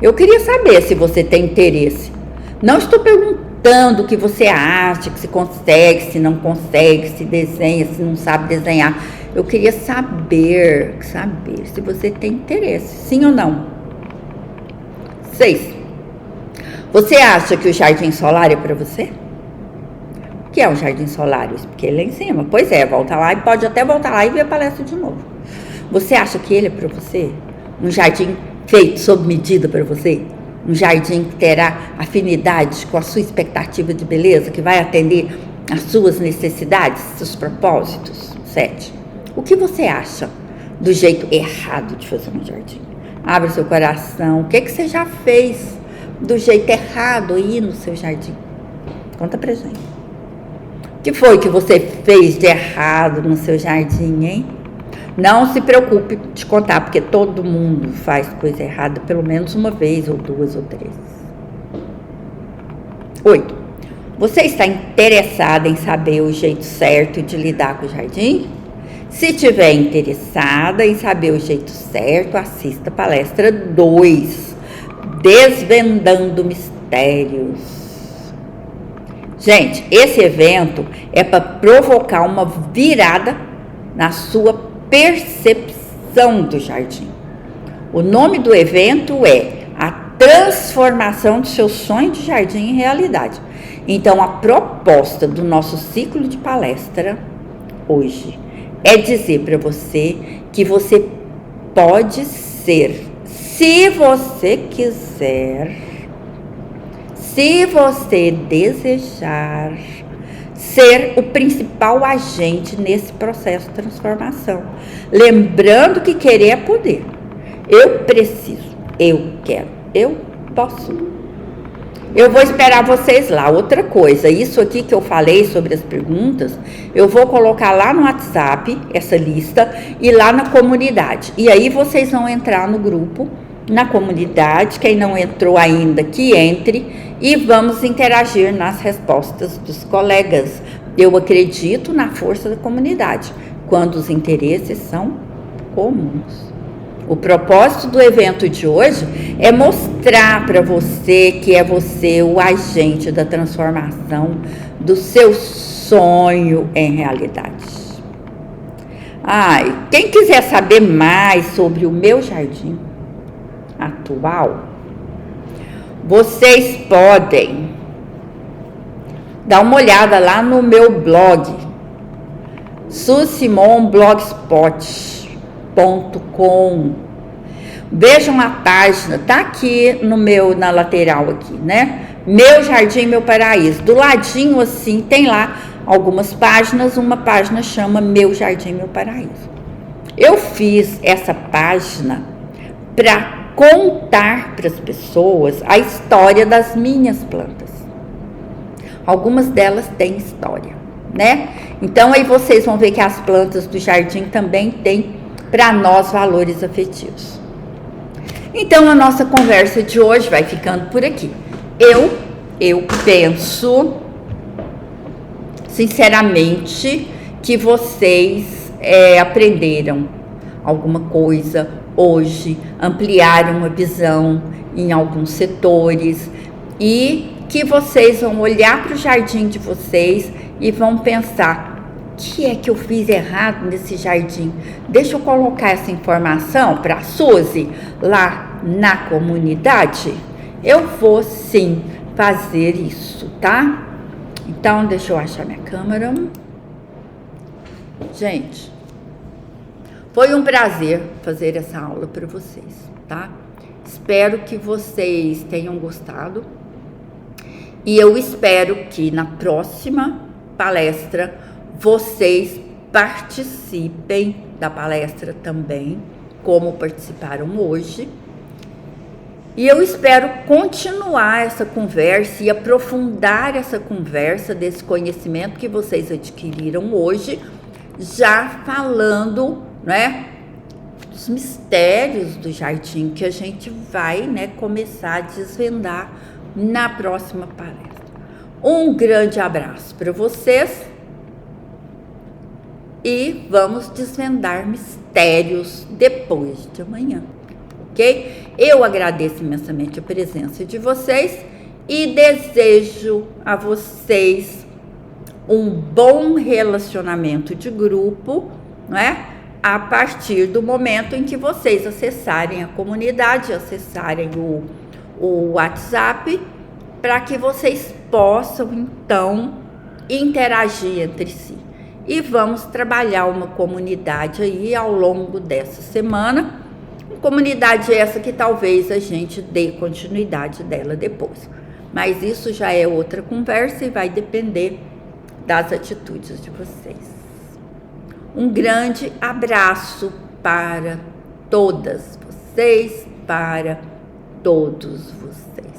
Eu queria saber se você tem interesse. Não estou perguntando o que você acha, que se consegue, se não consegue, se desenha, se não sabe desenhar. Eu queria saber se você tem interesse, sim ou não. 6. Você acha que o jardim solar é para você? O que é um jardim solar? Eu expliquei lá em cima. Pois é, volta lá e pode até voltar lá e ver a palestra de novo. Você acha que ele é para você? Um jardim feito sob medida para você? Um jardim que terá afinidade com a sua expectativa de beleza, que vai atender às suas necessidades, seus propósitos? 7. O que você acha do jeito errado de fazer um jardim? Abre seu coração. O que você já fez do jeito errado aí no seu jardim? Conta pra gente. O que foi que você fez de errado no seu jardim, hein? Não se preocupe de contar, porque todo mundo faz coisa errada pelo menos uma vez, ou 2 ou 3. 8. Você está interessada em saber o jeito certo de lidar com o jardim? Se estiver interessada em saber o jeito certo, assista a palestra 2, Desvendando Mistérios. Gente, esse evento é para provocar uma virada na sua percepção do jardim. O nome do evento é a transformação do seu sonho de jardim em realidade. Então, a proposta do nosso ciclo de palestra hoje é dizer para você que você pode ser, se você quiser, se você desejar, ser o principal agente nesse processo de transformação. Lembrando que querer é poder. Eu preciso, eu quero, eu posso. Eu vou esperar vocês lá. Outra coisa, isso aqui que eu falei sobre as perguntas, eu vou colocar lá no WhatsApp, essa lista, e lá na comunidade. E aí vocês vão entrar no grupo, na comunidade, quem não entrou ainda, que entre, e vamos interagir nas respostas dos colegas. Eu acredito na força da comunidade, quando os interesses são comuns. O propósito do evento de hoje é mostrar para você que é você o agente da transformação do seu sonho em realidade. Quem quiser saber mais sobre o meu jardim atual, vocês podem dar uma olhada lá no meu blog, susimonblogspot.com. Vejam a página, tá aqui na lateral aqui, né? Meu Jardim, Meu Paraíso. Do ladinho assim tem lá algumas páginas, uma página chama Meu Jardim, Meu Paraíso. Eu fiz essa página para contar para as pessoas a história das minhas plantas. Algumas delas têm história, né? Então aí vocês vão ver que as plantas do jardim também têm para nós valores afetivos. Então a nossa conversa de hoje vai ficando por aqui. Eu penso sinceramente que vocês aprenderam alguma coisa hoje, ampliaram a visão em alguns setores e que vocês vão olhar para o jardim de vocês e vão pensar: o que é que eu fiz errado nesse jardim? Deixa eu colocar essa informação para a Suzy lá na comunidade. Eu vou sim fazer isso, tá? Então, deixa eu achar minha câmera. Gente, foi um prazer fazer essa aula para vocês, tá? Espero que vocês tenham gostado. E eu espero que na próxima palestra vocês participem da palestra também, como participaram hoje. E eu espero continuar essa conversa e aprofundar essa conversa desse conhecimento que vocês adquiriram hoje, já falando, né, dos mistérios do jardim que a gente vai, né, começar a desvendar na próxima palestra. Um grande abraço para vocês e vamos desvendar mistérios depois de amanhã, ok? Eu agradeço imensamente a presença de vocês e desejo a vocês um bom relacionamento de grupo, não é? A partir do momento em que vocês acessarem a comunidade, acessarem o WhatsApp, para que vocês possam, então, interagir entre si. E vamos trabalhar uma comunidade aí ao longo dessa semana, uma comunidade essa que talvez a gente dê continuidade dela depois. Mas isso já é outra conversa e vai depender das atitudes de vocês. Um grande abraço para todas vocês, para todos vocês.